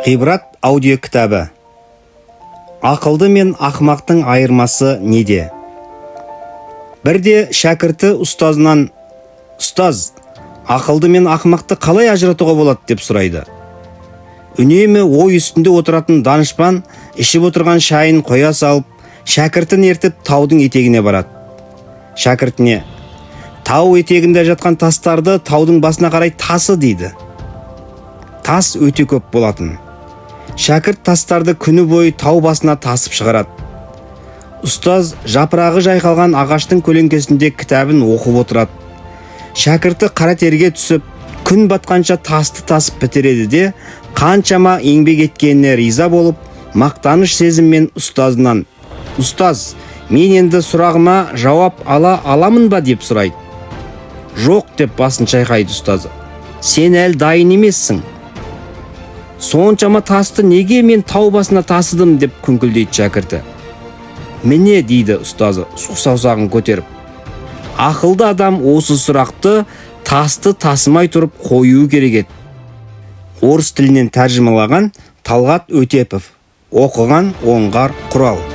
Ғибрат аудио кітабы. Ақылды мен ақымақтың айырмасы неде? Бірде шәкірті ұстазынан: "Ұстаз, ақылды мен ақымақты қалай ажыратуға болады?" деп сұрайды. Үнемі ой үстінде отыратын данышпан ішіп отырған шайын қоя салып, шәкіртін ертіп таудың етегіне барады. Шәкіртіне: "Тау етегінде жатқан тастарды таудың басына қарай тасы" дейді. Тас өте көп болатын. Шәкірт тастарды күні бойы тау басына тасып шығарады. Ұстаз жапырағы жайқалған ағаштың көлеңкесінде кітабын оқып отырады. Шәкірті қара терге түсіп, күн батқанша тасты тасып бітіреді де, қаншама еңбек еткеніне риза болып, мақтаныш сезіммен ұстазынан: "Ұстаз, мен енді сұрағыма жауап ала аламын ба?" деп сұрайды. "Жоқ" деп басын шайқайды ұстазы. "Сен әлі дайын емессің. Соншама тасты неге мен тау басына тасыдым?" деп күңкілдейді шәкірті. "Міне" дейді ұстазы саусағын көтеріп, "ақылды адам осы сұрақты тасты тасымай тұрып қоюы керек еді." Орыс тілінен тәржімалаған Талғат Өтепов. Оқыған Оңғар Құрал.